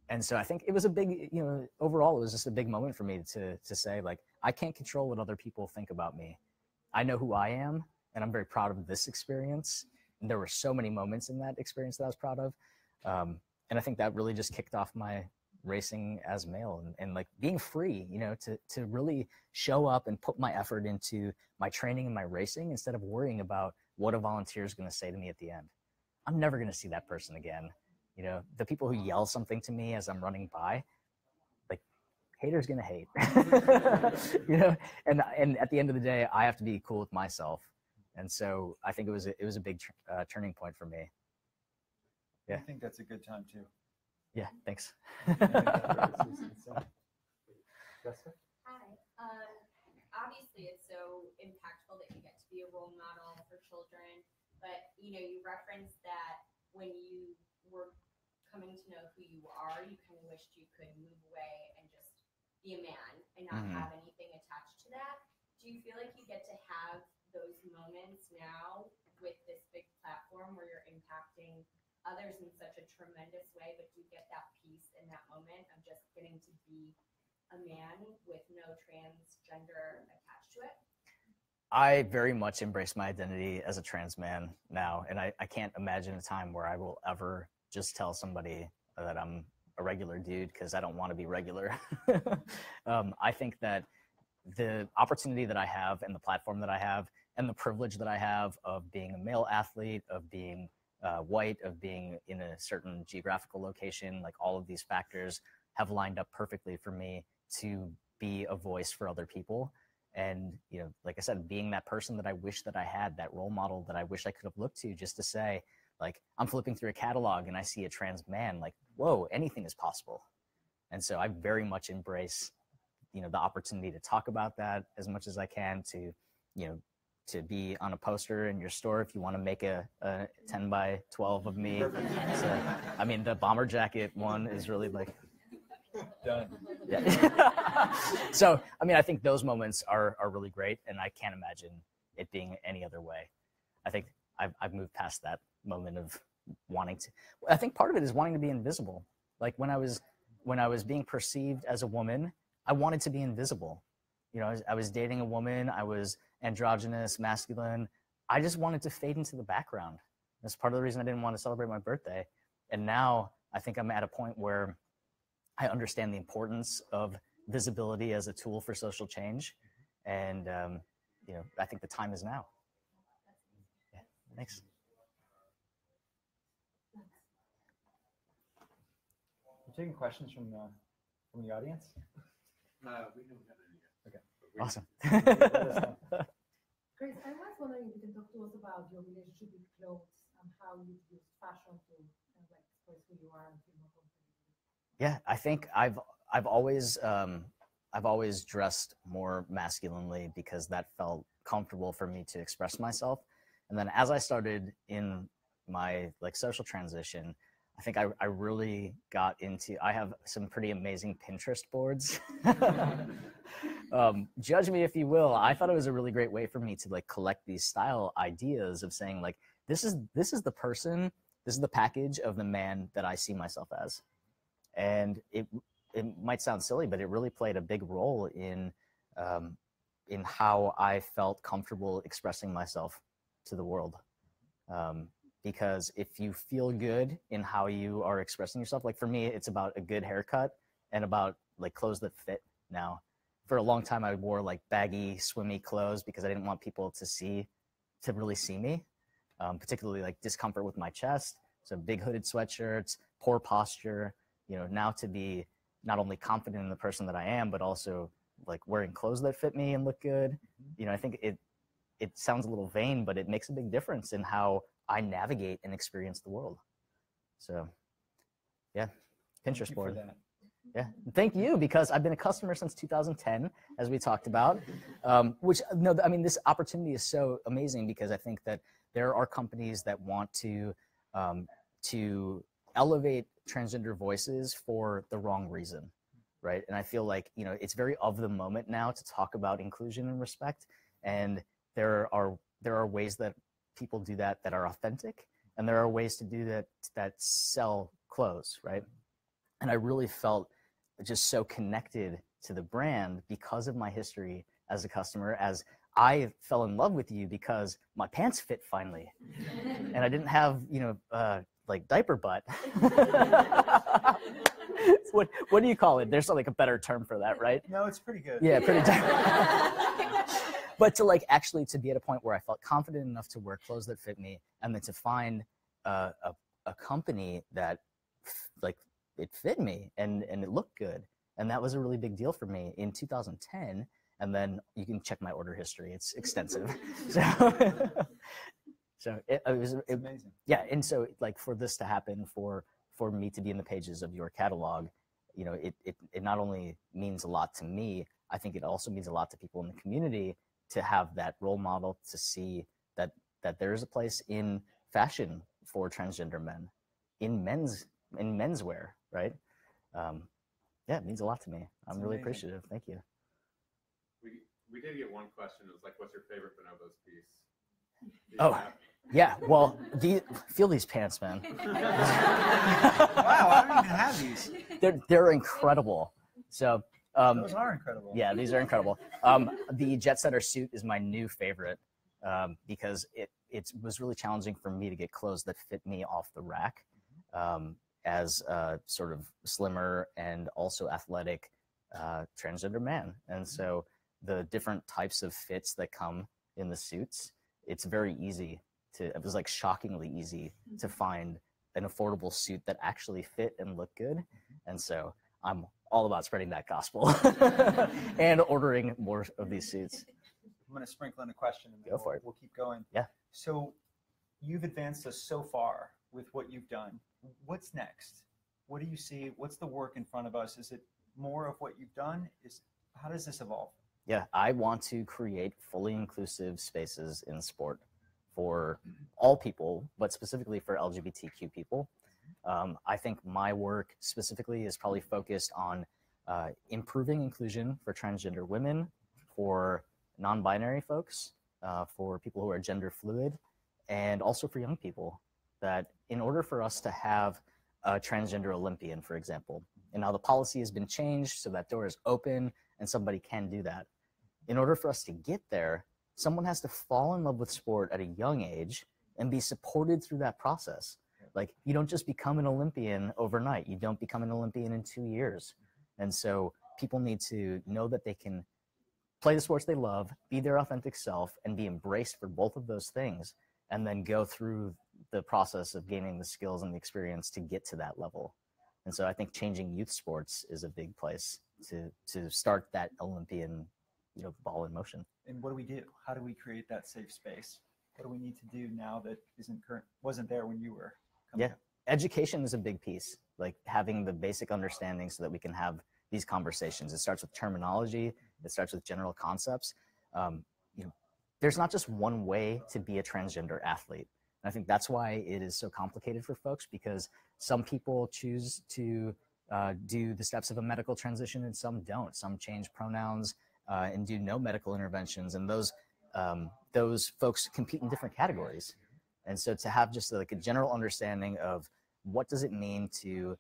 And so I think it was a big, overall, it was just a big moment for me to say, like, I can't control what other people think about me. I know who I am, and I'm very proud of this experience. And there were so many moments in that experience that I was proud of. And I think that really just kicked off my racing as male, and like being free, to really show up and put my effort into my training and my racing instead of worrying about what a volunteer is going to say to me at the end. I'm never going to see that person again. The people who yell something to me as I'm running by, like, haters going to hate, and at the end of the day, I have to be cool with myself. And so I think it was a big turning point for me. Yeah. I think that's a good time too. Yeah, thanks. Jessica? Hi. Obviously, it's so impactful that you get to be a role model for children, but you referenced that when you were coming to know who you are, you kind of wished you could move away and just be a man and not have anything attached to that. Do you feel like you get to have those moments now with this big platform where you're impacting others in such a tremendous way, but you get that peace in that moment of just getting to be a man with no transgender attached to it? I very much embrace my identity as a trans man now, and I can't imagine a time where I will ever just tell somebody that I'm a regular dude, because I don't want to be regular. I think that the opportunity that I have and the platform that I have and the privilege that I have of being a male athlete, of being white, of being in a certain geographical location, like all of these factors have lined up perfectly for me to be a voice for other people. And, like I said, being that person that I wish that I had, that role model that I wish I could have looked to, just to say, like, I'm flipping through a catalog and I see a trans man, like, whoa, anything is possible. And so I very much embrace, the opportunity to talk about that as much as I can, to, to be on a poster in your store if you want to make a 10 by 12 of me. So, I mean, the bomber jacket one is really like, Done. yeah. So, I mean, I think those moments are really great, and I can't imagine it being any other way. I think I've moved past that moment of wanting to. I think part of it is wanting to be invisible. Like when I was being perceived as a woman, I wanted to be invisible. I was dating a woman. I was androgynous, masculine. I just wanted to fade into the background. That's part of the reason I didn't want to celebrate my birthday. And now I think I'm at a point where I understand the importance of visibility as a tool for social change. And, I think the time is now. Yeah, thanks. We're taking questions from the audience. We don't have any yet. Okay. Awesome. Grace, I was wondering if you can talk to us about your relationship with clothes and how you use fashion to kind of like express who you are and feel more comfortable. Yeah, I think I've always dressed more masculinely because that felt comfortable for me to express myself. And then as I started in my social transition, I think I really got into, I have some pretty amazing Pinterest boards. Judge me if you will. I thought it was a really great way for me to collect these style ideas of saying this is the person, this is the package of the man that I see myself as. And it might sound silly, but it really played a big role in how I felt comfortable expressing myself to the world. Because if you feel good in how you are expressing yourself, like for me, it's about a good haircut and about clothes that fit now. For a long time, I wore baggy, swimmy clothes because I didn't want people to really see me, particularly discomfort with my chest. So big hooded sweatshirts, poor posture, now to be not only confident in the person that I am, but also wearing clothes that fit me and look good. I think it sounds a little vain, but it makes a big difference in how I navigate and experience the world. So yeah, Pinterest board. Yeah, thank you, because I've been a customer since 2010, as we talked about, this opportunity is so amazing because I think that there are companies that want to elevate transgender voices for the wrong reason. right? And I feel like, you know, it's very of the moment now to talk about inclusion and respect. And there are ways that people do that that are authentic, and there are ways to do that sell clothes, right? And I really felt just so connected to the brand because of my history as a customer, as I fell in love with you because my pants fit finally, and I didn't have, you know, like diaper butt. What do you call it? There's like a better term for that, right? No, it's pretty good. Yeah, pretty. But to like actually to be at a point where I felt confident enough to wear clothes that fit me, and then to find a company that like it fit me and it looked good, and that was a really big deal for me in 2010. And then you can check my order history; it's extensive. So it was amazing. Yeah, and so like for this to happen, for me to be in the pages of your catalog, you know, it not only means a lot to me. I think it also means a lot to people in the community to have that role model, to see that there is a place in fashion for transgender men, in menswear, right? Yeah, it means a lot to me. I'm really appreciative. Thank you. We did get one question. It was like, what's your favorite Bonobos piece? Oh, yeah. Well, feel these pants, man. Wow, I don't even have these. They're incredible. So those are incredible. Yeah, these are incredible. The Jet Setter suit is my new favorite because it was really challenging for me to get clothes that fit me off the rack as a sort of slimmer and also athletic transgender man. And so the different types of fits that come in the suits, it's very easy it was like shockingly easy to find an affordable suit that actually fit and looked good. And so I'm all about spreading that gospel and ordering more of these suits. I'm going to sprinkle in a question and then we'll keep going. Yeah. So you've advanced us so far with what you've done. What's next? What do you see? What's the work in front of us? Is it more of what you've done? How does this evolve? Yeah, I want to create fully inclusive spaces in sport for all people, but specifically for LGBTQ people. I think my work specifically is probably focused on improving inclusion for transgender women, for non-binary folks, for people who are gender fluid, and also for young people. That in order for us to have a transgender Olympian, for example, and now the policy has been changed so that door is open and somebody can do that. In order for us to get there, someone has to fall in love with sport at a young age and be supported through that process. Like, you don't just become an Olympian overnight. You don't become an Olympian in 2 years. And so people need to know that they can play the sports they love, be their authentic self, and be embraced for both of those things, and then go through the process of gaining the skills and the experience to get to that level. And so I think changing youth sports is a big place to start that Olympian, you know, ball in motion. And what do we do? How do we create that safe space? What do we need to do now that wasn't there when you were coming up? Education is a big piece, like having the basic understanding so that we can have these conversations. It starts with terminology. It starts with general concepts. You know, there's not just one way to be a transgender athlete. And I think that's why it is so complicated for folks, because some people choose to do the steps of a medical transition and some don't. Some change pronouns and do no medical interventions, and those folks compete in different categories. And so to have just like a general understanding of what does it mean to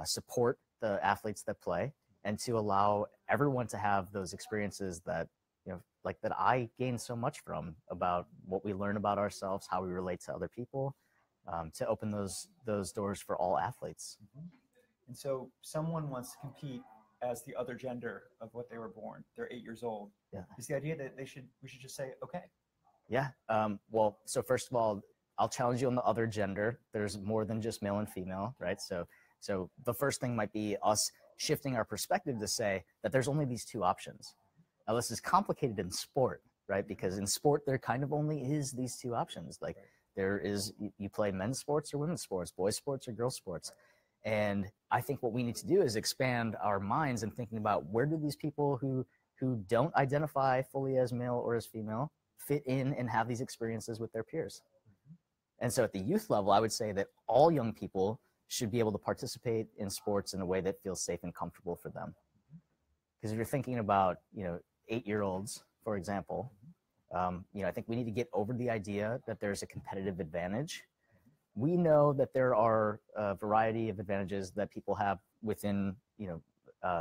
support the athletes that play, and to allow everyone to have those experiences that, you know, like that I gain so much from, about what we learn about ourselves, how we relate to other people, to open those doors for all athletes. And so someone wants to compete as the other gender of what they were born. They're 8 years old. Yeah. Is the idea that we should just say, okay? Yeah. Well, so first of all, I'll challenge you on the other gender. There's more than just male and female, right? So the first thing might be us shifting our perspective to say that there's only these two options. Now, this is complicated in sport, right? Because in sport, there kind of only is these two options. Like, there is, you play men's sports or women's sports, boys sports or girls sports. And I think what we need to do is expand our minds and thinking about, where do these people who don't identify fully as male or as female fit in and have these experiences with their peers. And so at the youth level, I would say that all young people should be able to participate in sports in a way that feels safe and comfortable for them. Because if you're thinking about, 8-year-olds, for example, I think we need to get over the idea that there's a competitive advantage. We know that there are a variety of advantages that people have within,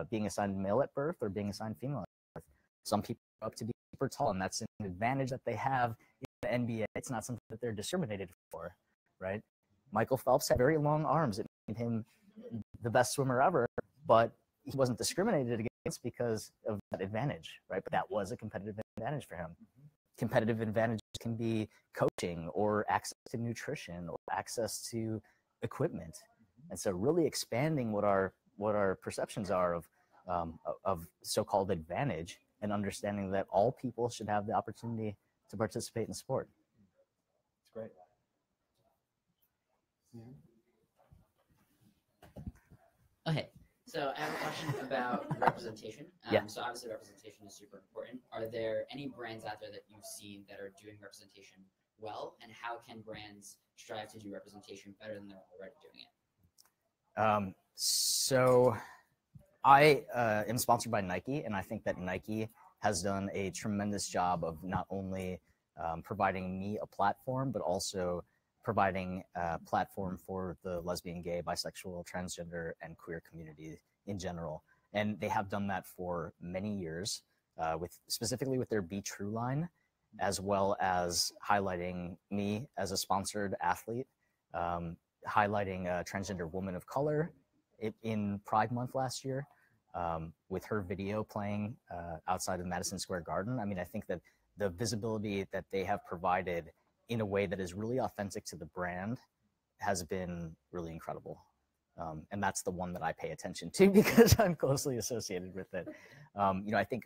being assigned male at birth or being assigned female at birth. Some people are up to be super tall, and that's an advantage that they have in the NBA. It's not something that they're discriminated for, right? Michael Phelps had very long arms. It made him the best swimmer ever, but he wasn't discriminated against because of that advantage, right? But that was a competitive advantage for him. Competitive advantages can be coaching or access to nutrition or access to equipment. And so really expanding what our perceptions are of so-called advantage and understanding that all people should have the opportunity to participate in sport. It's great. Okay, so I have a question about representation. So obviously representation is super important. Are there any brands out there that you've seen that are doing representation well, and how can brands strive to do representation better than they're already doing it? So I am sponsored by Nike, and I think that Nike has done a tremendous job of not only providing me a platform, but also providing a platform for the lesbian, gay, bisexual, transgender, and queer community in general. And they have done that for many years, specifically with their Be True line, as well as highlighting me as a sponsored athlete, highlighting a transgender woman of color in Pride Month last year, with her video playing outside of Madison Square Garden. I mean, I think that the visibility that they have provided in a way that is really authentic to the brand has been really incredible. And that's the one that I pay attention to because I'm closely associated with it. I think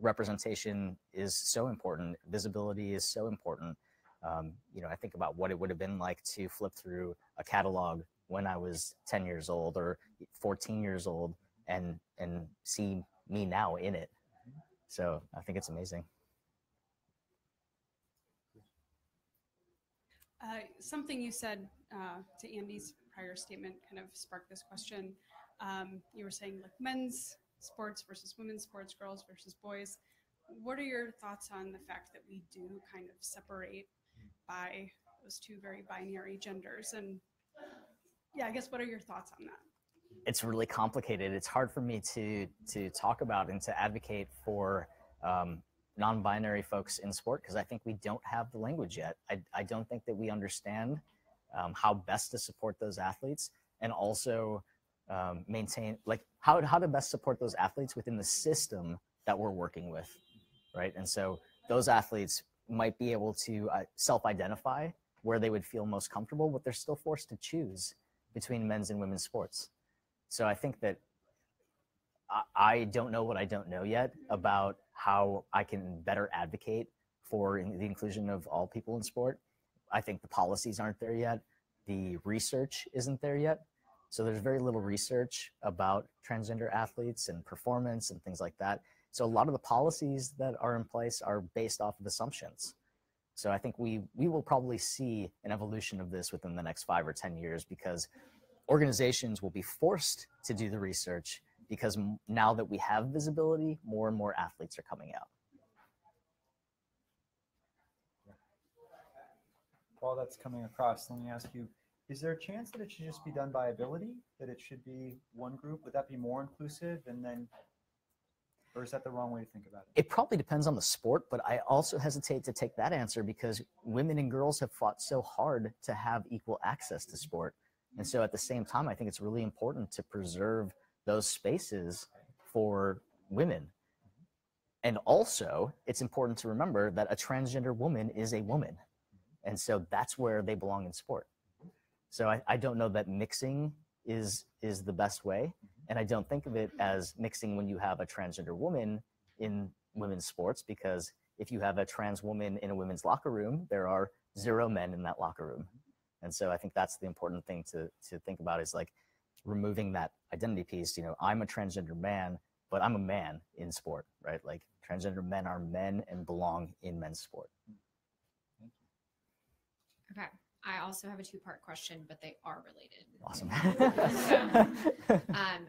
representation is so important. Visibility is so important. I think about what it would have been like to flip through a catalog when I was 10 years old or 14 years old and see me now in it. So I think it's amazing. Something you said to Andy's prior statement kind of sparked this question. You were saying like men's sports versus women's sports, girls versus boys. What are your thoughts on the fact that we do kind of separate by those two very binary genders? And yeah, I guess what are your thoughts on that? It's really complicated. It's hard for me to talk about and to advocate for non-binary folks in sport because I think we don't have the language yet. I don't think that we understand how best to support those athletes and also maintain, like how to best support those athletes within the system that we're working with, right? And so those athletes might be able to self-identify where they would feel most comfortable, but they're still forced to choose between men's and women's sports. So I think that I don't know what I don't know yet about how I can better advocate for the inclusion of all people in sport. I think the policies aren't there yet. The research isn't there yet. So there's very little research about transgender athletes and performance and things like that. So a lot of the policies that are in place are based off of assumptions. So I think we will probably see an evolution of this within the next 5 or 10 years because organizations will be forced to do the research because now that we have visibility, more and more athletes are coming out. While that's coming across, let me ask you, is there a chance that it should just be done by ability, that it should be one group? Would that be more inclusive? And then, or is that the wrong way to think about it? It probably depends on the sport, but I also hesitate to take that answer because women and girls have fought so hard to have equal access to sport. And so at the same time, I think it's really important to preserve those spaces for women. And also, it's important to remember that a transgender woman is a woman. And so that's where they belong in sport. So I don't know that mixing is the best way. And I don't think of it as mixing when you have a transgender woman in women's sports, because if you have a trans woman in a women's locker room, there are 0 men in that locker room. And so I think that's the important thing to think about is like removing that identity piece. I'm a transgender man, but I'm a man in sport, right? Like transgender men are men and belong in men's sport. Okay. I also have a two-part question, but they are related. Awesome.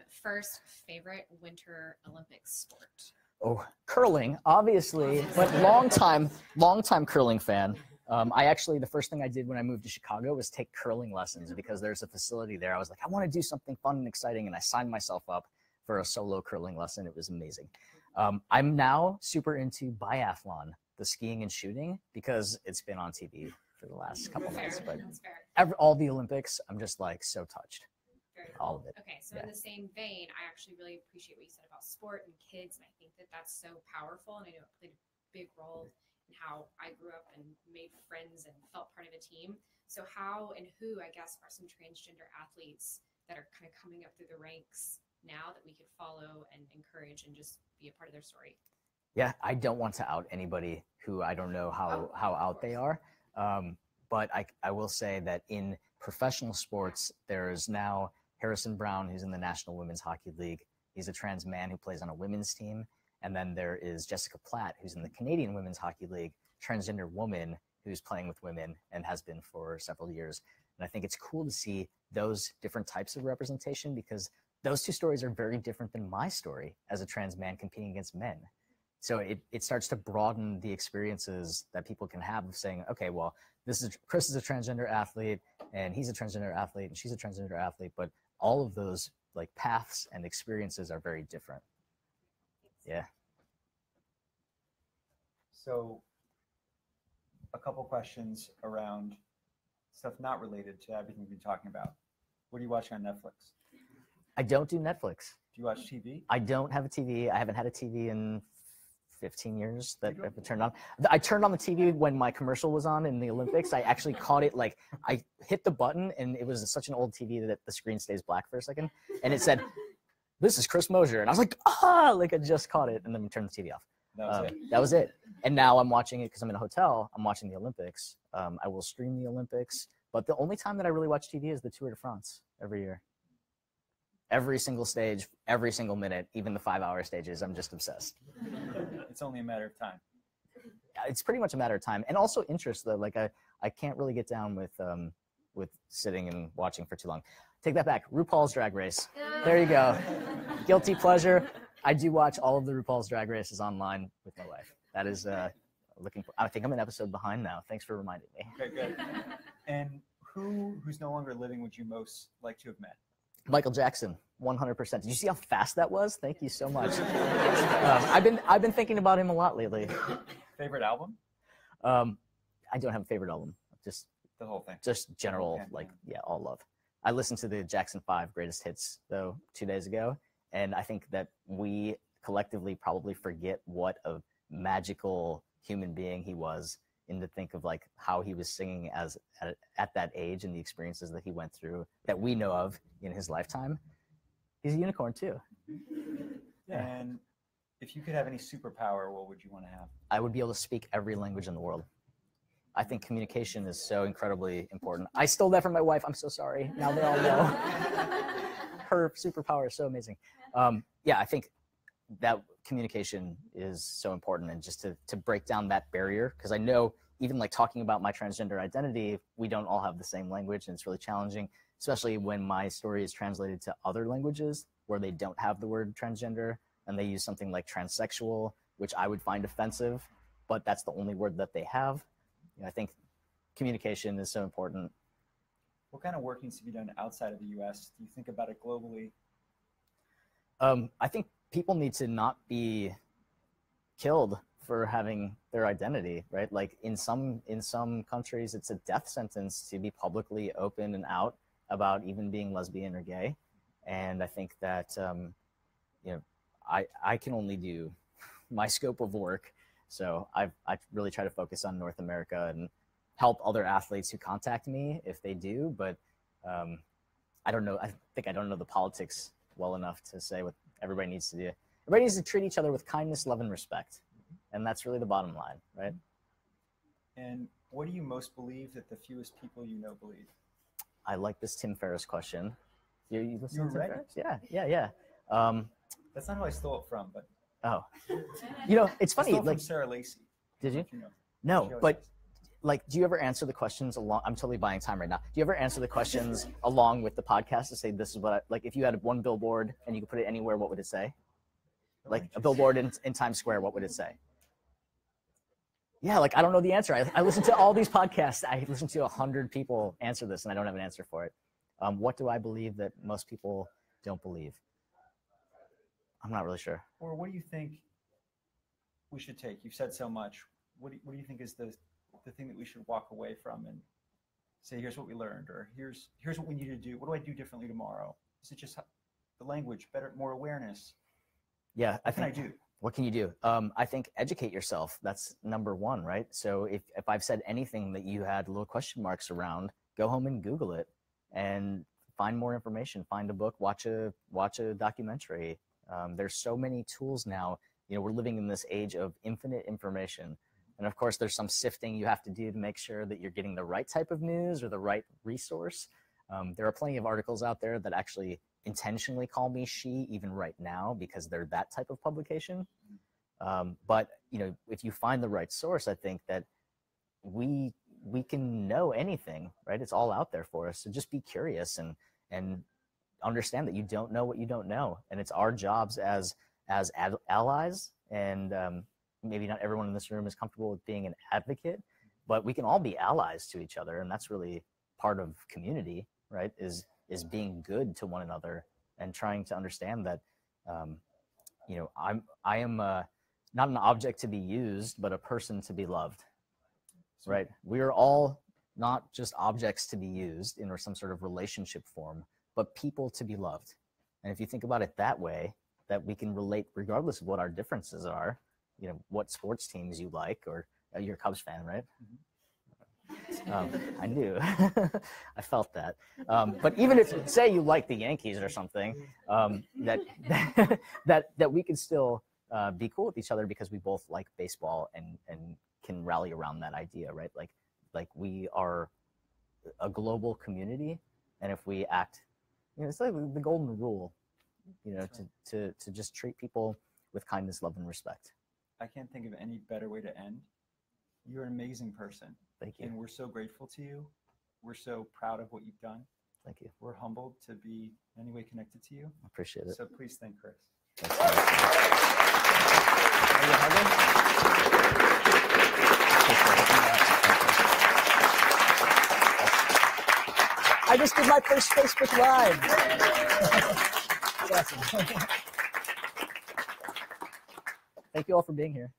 First, favorite Winter Olympics sport? Oh, curling, obviously, but long time curling fan. I actually, the first thing I did when I moved to Chicago was take curling lessons because there's a facility there. I was like, I want to do something fun and exciting, and I signed myself up for a solo curling lesson. It was amazing. I'm now super into biathlon, the skiing and shooting, because it's been on TV for the last couple months. But all the Olympics, I'm just like so touched. All of it. Okay, so in the same vein, I actually really appreciate what you said about sport and kids, and I think that that's so powerful, and I know it played a big role in how I grew up and made friends and felt part of a team. So how and who, I guess, are some transgender athletes that are kind of coming up through the ranks now that we could follow and encourage and just be a part of their story? Yeah, I don't want to out anybody who I don't know how out they are. But I will say that in professional sports, there is now Harrison Brown, who's in the National Women's Hockey League. He's a trans man who plays on a women's team. And then there is Jessica Platt, who's in the Canadian Women's Hockey League, transgender woman who's playing with women and has been for several years. And I think it's cool to see those different types of representation because those two stories are very different than my story as a trans man competing against men. So it starts to broaden the experiences that people can have of saying, okay, well, Chris is a transgender athlete and he's a transgender athlete and she's a transgender athlete, but all of those like paths and experiences are very different. Yeah. So a couple questions around stuff not related to everything we've been talking about. What are you watching on Netflix? I don't do Netflix. Do you watch TV? I don't have a TV. I haven't had a TV in 15 years that I've turned on. I turned on the TV when my commercial was on in the Olympics. I actually caught it, like I hit the button and it was such an old TV that the screen stays black for a second. And it said, "This is Chris Mosier." And I was like, like I just caught it and then we turned the TV off. That was it. And now I'm watching it because I'm in a hotel. I'm watching the Olympics. I will stream the Olympics. But the only time that I really watch TV is the Tour de France every year. Every single stage, every single minute, even the 5-hour stages, I'm just obsessed. It's only a matter of time. It's pretty much a matter of time. And also interest, though. Like, I can't really get down with sitting and watching for too long. Take that back. RuPaul's Drag Race. There you go. Guilty pleasure. I do watch all of the RuPaul's Drag Races online with my wife. That is I think I'm an episode behind now. Thanks for reminding me. Okay, good. And who's no longer living would you most like to have met? Michael Jackson, 100%. Did you see how fast that was? Thank you so much. I've been thinking about him a lot lately. Favorite album? I don't have a favorite album. Just the whole thing. Just general, all love. I listened to the Jackson 5 greatest hits though 2 days ago, and I think that we collectively probably forget what a magical human being he was, and to think of like how he was singing at that age and the experiences that he went through that we know of in his lifetime. He's a unicorn too. Yeah. And if you could have any superpower, what would you want to have? I would be able to speak every language in the world. I think communication is so incredibly important. I stole that from my wife. I'm so sorry. Now they all know. Her superpower is so amazing. I think that communication is so important, and just to break down that barrier, because I know even like talking about my transgender identity, we don't all have the same language, and it's really challenging, especially when my story is translated to other languages where they don't have the word transgender and they use something like transsexual, which I would find offensive, but that's the only word that they have. I think communication is so important. What kind of work needs to be done outside of the U.S.? Do you think about it globally? I think people need to not be killed for having their identity, right? Like in some countries, it's a death sentence to be publicly open and out about even being lesbian or gay. And I think that, I can only do my scope of work. So I really try to focus on North America and help other athletes who contact me if they do. But I don't know. I think I don't know the politics well enough to say what everybody needs to do. Everybody needs to treat each other with kindness, love, and respect. And that's really the bottom line, right? And what do you most believe that the fewest people you know believe? I like this Tim Ferriss question. You listen to Tim ready? Ferriss? Yeah. That's not who I stole it from, but. Oh. It's funny. I stole it like from Sarah Lacey. Did you? You know. No, but like, do you ever answer the questions along? I'm totally buying time right now. Do you ever answer the questions along with the podcast to say, this is what I, like, if you had one billboard and you could put it anywhere, what would it say? Like a billboard in Times Square, what would it say? Yeah, like, I don't know the answer. I listen to all these podcasts. I listen to 100 people answer this, and I don't have an answer for it. What do I believe that most people don't believe? I'm not really sure. Or what do you think we should take? You've said so much. What do you think is the thing that we should walk away from and say, here's what we learned, or here's what we need to do. What do I do differently tomorrow? Is it just the language, better, more awareness? Yeah, What can I do? What can you do? I think educate yourself. That's number one, right? So if I've said anything that you had little question marks around, go home and Google it and find more information. Find a book, watch a documentary. There's so many tools now. You know, we're living in this age of infinite information. And of course, there's some sifting you have to do to make sure that you're getting the right type of news or the right resource. There are plenty of articles out there that actually intentionally call me she even right now because they're that type of publication. But you know, if you find the right source, I think that we can know anything, right? It's all out there for us. So just be curious and understand that you don't know what you don't know, and it's our jobs as allies. And maybe not everyone in this room is comfortable with being an advocate, but we can all be allies to each other, and that's really part of community, right? Is being good to one another and trying to understand that, you know, I am not an object to be used, but a person to be loved, right? We are all not just objects to be used in some sort of relationship form, but people to be loved. And if you think about it that way, that we can relate regardless of what our differences are, you know, what sports teams you like, or you're a Cubs fan, right? I knew. I felt that. But even if, say, you like the Yankees or something, that we can still be cool with each other because we both like baseball and can rally around that idea, right? Like we are a global community, and if we act, you know, it's like the golden rule, you know, to just treat people with kindness, love, and respect. I can't think of any better way to end. You're an amazing person. Thank you. And we're so grateful to you. We're so proud of what you've done. Thank you. We're humbled to be in any way connected to you. I appreciate it. So please thank Chris. Thanks so much. Are you hugging? I just did my first Facebook Live. Awesome. Thank you all for being here.